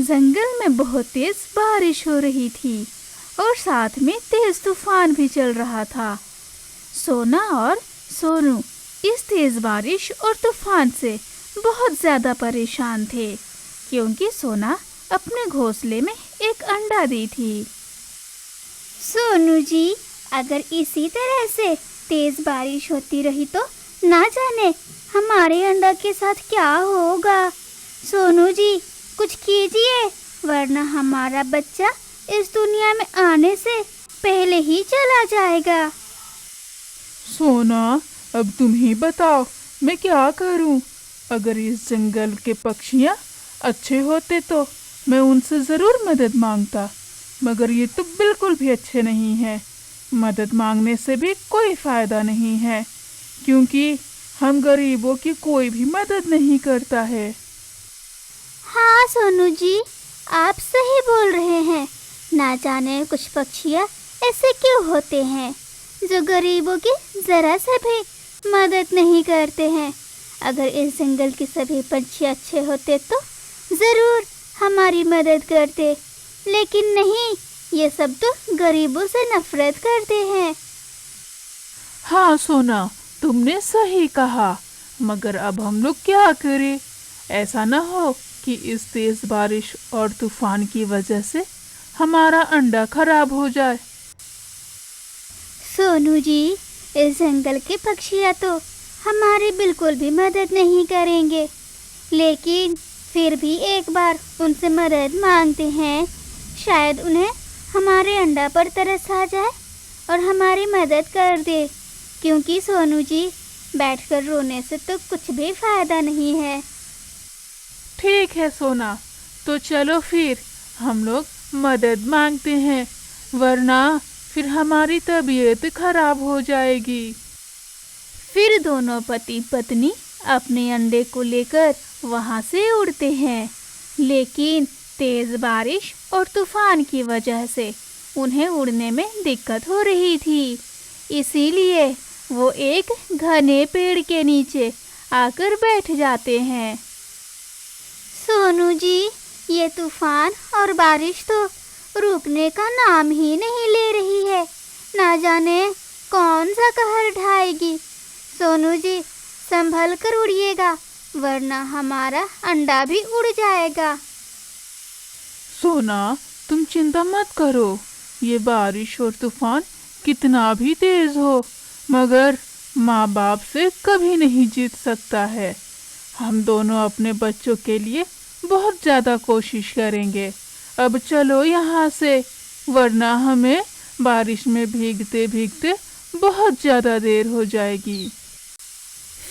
जंगल में बहुत तेज बारिश हो रही थी और साथ में तेज तूफान भी चल रहा था। सोना और सोनू इस तेज बारिश और तूफान से बहुत ज्यादा परेशान थे, क्योंकि सोना अपने घोंसले में एक अंडा दी थी। सोनू जी, अगर इसी तरह से तेज बारिश होती रही तो ना जाने हमारे अंडा के साथ क्या होगा। सोनू जी, कुछ कीजिए, वरना हमारा बच्चा इस दुनिया में आने से पहले ही चला जाएगा। सोना, अब तुम ही बताओ मैं क्या करूं? अगर इस जंगल के पक्षियां अच्छे होते तो मैं उनसे ज़रूर मदद मांगता, मगर ये तो बिल्कुल भी अच्छे नहीं हैं। मदद मांगने से भी कोई फ़ायदा नहीं है, क्योंकि हम गरीबों की कोई भी मदद नहीं करता है। हाँ सोनू जी, आप सही बोल रहे हैं। ना जाने कुछ पक्षियाँ ऐसे क्यों होते हैं जो गरीबों की जरा से भी मदद नहीं करते हैं। अगर इस जंगल के सभी पंछी अच्छे होते तो ज़रूर हमारी मदद करते, लेकिन नहीं, ये सब तो गरीबों से नफरत करते हैं। हाँ सोना, तुमने सही कहा, मगर अब हम लोग क्या करें? ऐसा न हो कि इस तेज बारिश और तूफान की वजह से हमारा अंडा खराब हो जाए। सोनू जी, इस जंगल के पक्षियाँ तो हमारी बिल्कुल भी मदद नहीं करेंगे, लेकिन फिर भी एक बार उनसे मदद मांगते हैं। शायद उन्हें हमारे अंडा पर तरस आ जाए और हमारी मदद कर दे, क्योंकि सोनू जी, बैठकर रोने से तो कुछ भी फायदा नहीं है। ठीक है सोना, तो चलो फिर हम लोग मदद मांगते हैं, वरना फिर हमारी तबीयत खराब हो जाएगी। फिर दोनों पति पत्नी अपने अंडे को लेकर वहां से उड़ते हैं, लेकिन तेज बारिश और तूफान की वजह से उन्हें उड़ने में दिक्कत हो रही थी। इसीलिए वो एक घने पेड़ के नीचे आकर बैठ जाते हैं। सोनू जी, ये तूफान और बारिश तो रुकने का नाम ही नहीं ले रही है। ना जाने कौन सा कहर ढाएगी। सोनू जी, संभल कर उड़िएगा, वरना हमारा अंडा भी उड़ जाएगा। सोना, तुम चिंता मत करो। ये बारिश और तूफान कितना भी तेज हो, मगर माँ बाप से कभी नहीं जीत सकता है। हम दोनों अपने बच्चों के लिए बहुत ज़्यादा कोशिश करेंगे। अब चलो यहाँ से, वरना हमें बारिश में भीगते भीगते बहुत ज़्यादा देर हो जाएगी।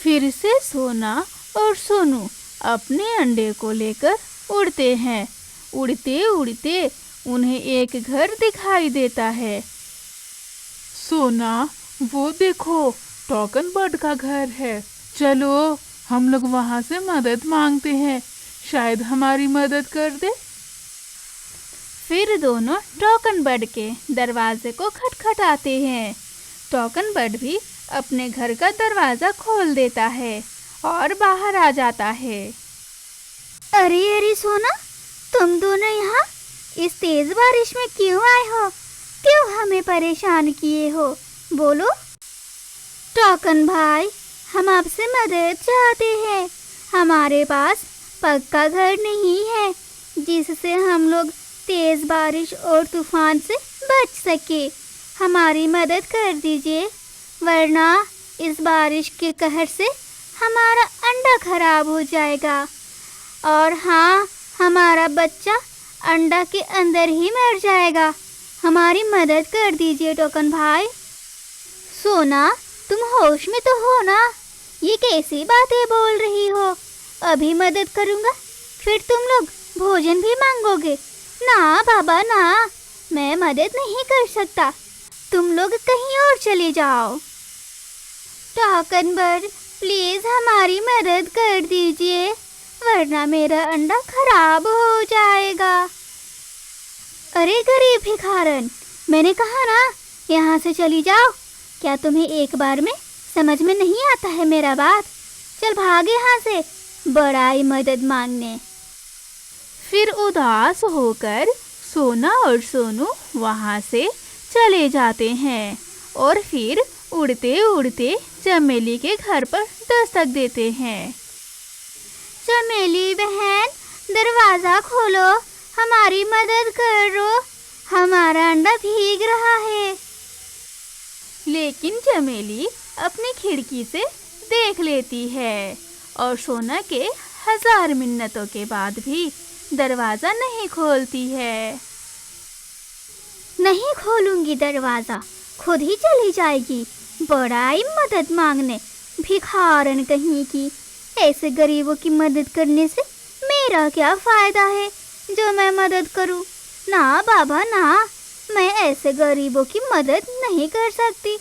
फिर से सोना और सोनू अपने अंडे को लेकर उड़ते हैं। उड़ते उड़ते उन्हें एक घर दिखाई देता है। सोना, वो देखो, टॉकन बर्ड का घर है। चलो हम लोग वहाँ से मदद मांगते हैं, शायद हमारी मदद कर दे। फिर दोनों टॉकन बर्ड के दरवाजे को खटखटाते हैं। टॉकन बर्ड भी अपने घर का दरवाज़ा खोल देता है और बाहर आ जाता है। अरे अरे सोना, तुम दोनों यहाँ इस तेज बारिश में क्यों आए हो? क्यों हमें परेशान किए हो? बोलो। टॉकन भाई, हम आपसे मदद चाहते हैं। हमारे पास पक्का घर नहीं है जिससे हम लोग तेज बारिश और तूफान से बच सके। हमारी मदद कर दीजिए, वरना इस बारिश के कहर से हमारा अंडा खराब हो जाएगा। और हाँ, हमारा बच्चा अंडा के अंदर ही मर जाएगा। हमारी मदद कर दीजिए टोकन भाई। सोना, तुम होश में तो हो ना? ये कैसी बातें बोल रही हो? अभी मदद करूँगा, फिर तुम लोग भोजन भी मांगोगे? ना बाबा ना, मैं मदद नहीं कर सकता। तुम लोग कहीं और चले जाओ। टॉकन बर्ड, प्लीज हमारी मदद कर दीजिए, वरना मेरा अंडा खराब हो जाएगा। अरे गरीब भिखारन, मैंने कहा ना, यहाँ से चली जाओ। क्या तुम्हें एक बार में समझ में नहीं आता है मेरा बात? चल भाग यहाँ से, बड़ा ही मदद मांगने। फिर उदास होकर सोना और सोनू वहाँ से चले जाते हैं और फिर उड़ते उड़ते चमेली के घर पर दस्तक देते हैं। चमेली बहन, दरवाजा खोलो, हमारी मदद करो, हमारा अंडा भीग रहा है। लेकिन चमेली अपनी खिड़की से देख लेती है और सोना के 1000 मिन्नतों के बाद भी दरवाजा नहीं खोलती है। नहीं खोलूंगी दरवाजा, खुद ही चली जाएगी, बड़ाई मदद मांगने, भिखारन कहीं की। ऐसे गरीबों की मदद करने से मेरा क्या फायदा है जो मैं मदद करूं? ना बाबा ना, मैं ऐसे गरीबों की मदद नहीं कर सकती।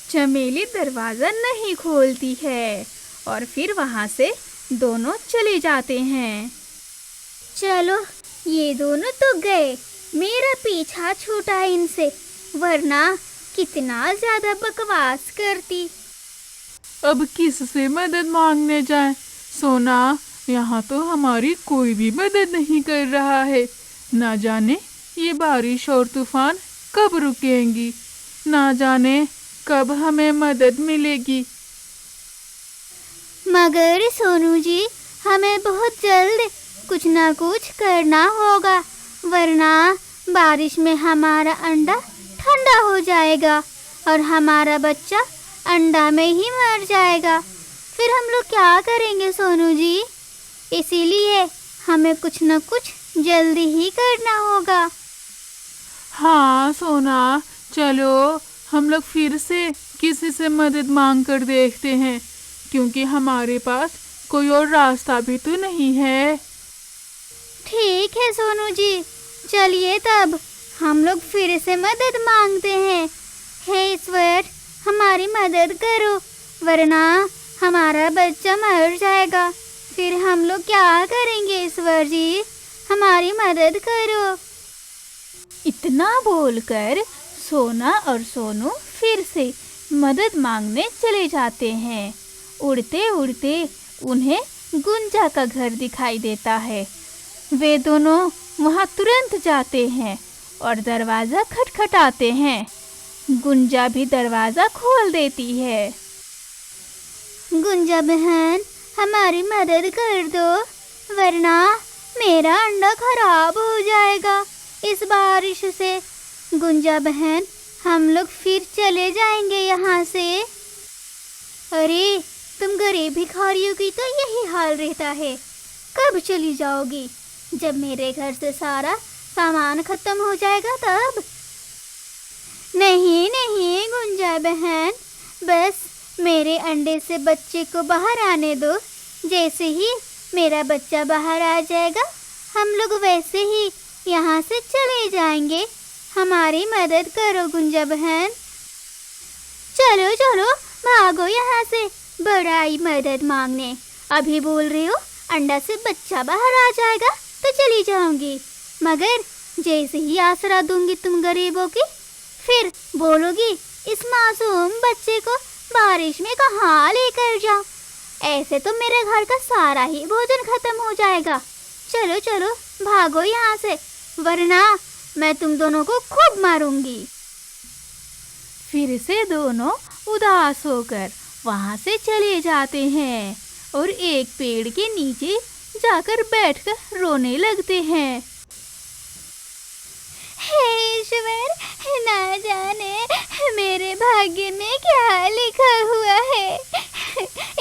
चमेली दरवाजा नहीं खोलती है और फिर वहाँ से दोनों चले जाते हैं। चलो, ये दोनों तो गए, मेरा पीछा छूटा इनसे, वरना कितना ज्यादा बकवास करती। अब किससे मदद मांगने जाएं? सोना, यहाँ तो हमारी कोई भी मदद नहीं कर रहा है। ना जाने ये बारिश और तूफान कब रुकेंगी, ना जाने कब हमें मदद मिलेगी। मगर सोनू जी, हमें बहुत जल्द कुछ ना कुछ करना होगा, वरना बारिश में हमारा अंडा ठंडा हो जाएगा और हमारा बच्चा अंडा में ही मर जाएगा। फिर हम लोग क्या करेंगे सोनू जी? इसीलिए हमें कुछ न कुछ जल्दी ही करना होगा। हाँ सोना, चलो हम लोग फिर से किसी से मदद मांग कर देखते हैं, क्योंकि हमारे पास कोई और रास्ता भी तो नहीं है। ठीक है सोनू जी, चलिए तब हम लोग फिर से मदद मांगते हैं। हे ईश्वर, हमारी मदद करो, वरना हमारा बच्चा मर जाएगा। फिर हम लोग क्या करेंगे ईश्वर जी? हमारी मदद करो। इतना बोलकर सोना और सोनू फिर से मदद मांगने चले जाते हैं। उड़ते उड़ते उन्हें गुंजा का घर दिखाई देता है। वे दोनों वहां तुरंत जाते हैं और दरवाज़ा खटखटाते हैं। गुंजा भी दरवाज़ा खोल देती है। गुंजा बहन, हमारी मदद कर दो, वरना मेरा अंडा खराब हो जाएगा इस बारिश से। गुंजा बहन, हम लोग फिर चले जाएंगे यहाँ से। अरे, तुम गरीब भिखारियों की तो यही हाल रहता है। कब चली जाओगी? जब मेरे घर से सारा सामान खत्म हो जाएगा तब। नहीं नहीं गुंजा बहन, बस मेरे अंडे से बच्चे को बाहर आने दो। जैसे ही मेरा बच्चा बाहर आ जाएगा, हम लोग वैसे ही यहाँ से चले जाएंगे। हमारी मदद करो गुंजा बहन। चलो चलो, भागो यहाँ से, बड़ाई मदद मांगने। अभी बोल रही हो अंडा से बच्चा बाहर आ जाएगा तो चली जाऊंगी, मगर जैसे ही आसरा दूंगी तुम गरीबों की, फिर बोलोगी इस मासूम बच्चे को बारिश में कहाँ लेकर जाऊं। ऐसे तो मेरे घर का सारा ही भोजन खत्म हो जाएगा। चलो चलो, भागो यहाँ से, वरना मैं तुम दोनों को खूब मारूंगी। फिर से दोनों उदास होकर वहाँ से चले जाते हैं और एक पेड़ के नीचे जाकर बैठकर रोने लगते हैं। हे ईश्वर, ना जाने मेरे भाग्य में क्या लिखा हुआ है।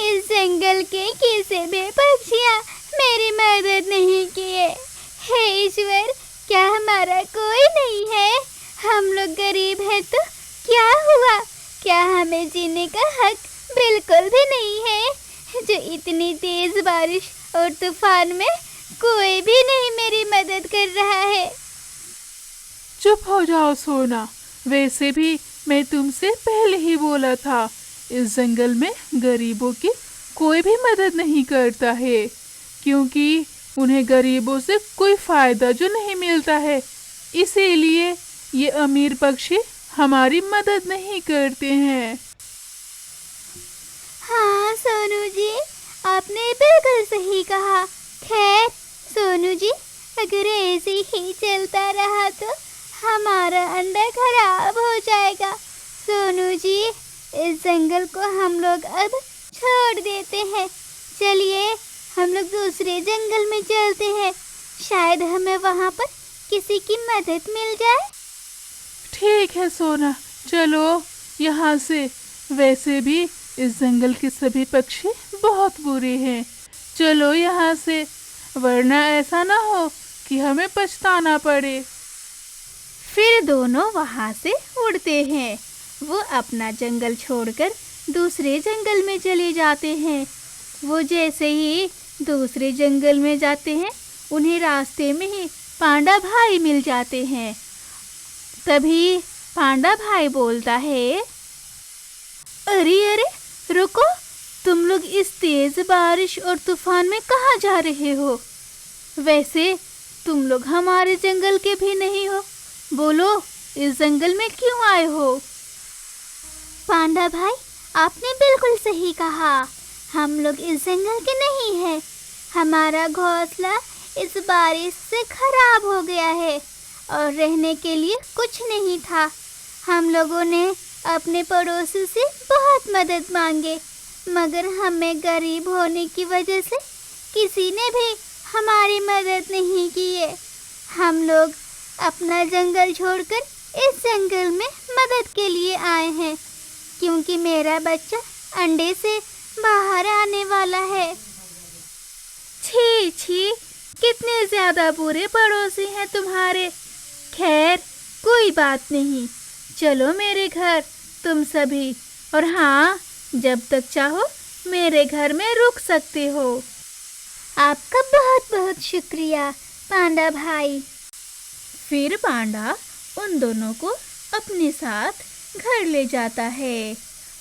इस जंगल के किसी भी पक्षियाँ मेरी मदद नहीं किए। हे ईश्वर, क्या हमारा कोई नहीं है? हम लोग गरीब हैं तो क्या हुआ? क्या हमें जीने का हक बिल्कुल भी नहीं है? जो इतनी तेज बारिश और तूफान में कोई भी नहीं मेरी मदद कर रहा है। चुप हो जाओ सोना, वैसे भी मैं तुमसे पहले ही बोला था, इस जंगल में गरीबों की कोई भी मदद नहीं करता है, क्योंकि उन्हें गरीबों से कोई फायदा जो नहीं मिलता है। इसीलिए ये अमीर पक्षी हमारी मदद नहीं करते हैं। हाँ सोनू जी, आपने बिल्कुल सही कहा। खैर, सोनू जी, अगर ऐसे ही चलता रहा तो हमारा अंडा खराब हो जाएगा। सोनू जी, इस जंगल को हम लोग अब छोड़ देते हैं। चलिए हम लोग दूसरे जंगल में चलते हैं, शायद हमें वहाँ पर किसी की मदद मिल जाए। ठीक है सोना, चलो यहाँ से। वैसे भी इस जंगल के सभी पक्षी बहुत बुरे हैं, चलो यहाँ से, वरना ऐसा ना हो कि हमें पछताना पड़े। फिर दोनों वहाँ से उड़ते हैं। वो अपना जंगल छोड़कर दूसरे जंगल में चले जाते हैं। वो जैसे ही दूसरे जंगल में जाते हैं, उन्हें रास्ते में ही पांडा भाई मिल जाते हैं। तभी पांडा भाई बोलता है, अरे अरे रुको, तुम लोग इस तेज बारिश और तूफान में कहाँ जा रहे हो? वैसे तुम लोग हमारे जंगल के भी नहीं हो, बोलो इस जंगल में क्यों आए हो? पांडा भाई, आपने बिल्कुल सही कहा, हम लोग इस जंगल के नहीं हैं। हमारा घोंसला इस बारिश से खराब हो गया है और रहने के लिए कुछ नहीं था। हम लोगों ने अपने पड़ोसी से बहुत मदद मांगे, मगर हमें गरीब होने की वजह से किसी ने भी हमारी मदद नहीं की है। हम लोग अपना जंगल छोड़कर इस जंगल में मदद के लिए आए हैं, क्योंकि मेरा बच्चा अंडे से बाहर आने वाला है। छी छी, कितने ज़्यादा बुरे पड़ोसी हैं तुम्हारे। खैर कोई बात नहीं, चलो मेरे घर तुम सभी, और हाँ, जब तक चाहो मेरे घर में रुक सकते हो। आपका बहुत बहुत शुक्रिया पांडा भाई। फिर पांडा उन दोनों को अपने साथ घर ले जाता है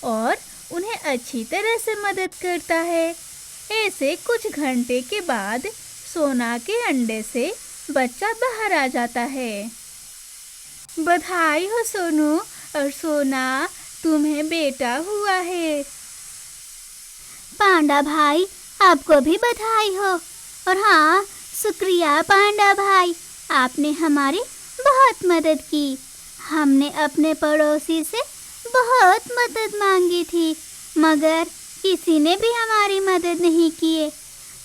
और उन्हें अच्छी तरह से मदद करता है। ऐसे कुछ घंटे के बाद सोना के अंडे से बच्चा बाहर आ जाता है। बधाई हो सोनू और सोना, तुम्हें बेटा हुआ है। पांडा भाई, आपको भी बधाई हो। और हाँ, शुक्रिया पांडा भाई, आपने हमारी बहुत मदद की। हमने अपने पड़ोसी से बहुत मदद मांगी थी, मगर किसी ने भी हमारी मदद नहीं की।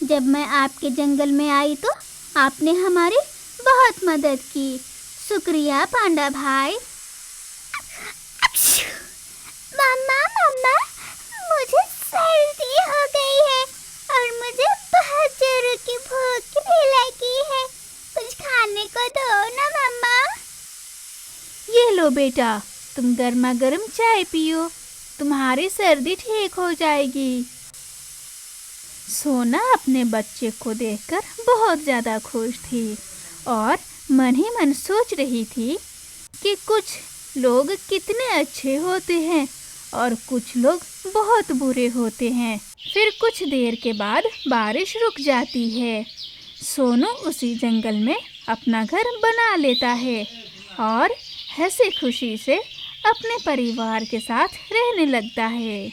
जब मैं आपके जंगल में आई तो आपने हमारी बहुत मदद की। शुक्रिया पांडा भाई। मम्मा मम्मा, मुझे सर्दी हो गई है और मुझे बहुत जोरों की भूख भी लगी है। कुछ खाने को दो ना मम्मा। ये लो बेटा, तुम गर्मा गर्म चाय पियो, तुम्हारी सर्दी ठीक हो जाएगी। सोना अपने बच्चे को देखकर बहुत ज़्यादा खुश थी और मन ही मन सोच रही थी कि कुछ लोग कितने अच्छे होते हैं और कुछ लोग बहुत बुरे होते हैं। फिर कुछ देर के बाद बारिश रुक जाती है। सोनू उसी जंगल में अपना घर बना लेता है और हंसी खुशी से अपने परिवार के साथ रहने लगता है।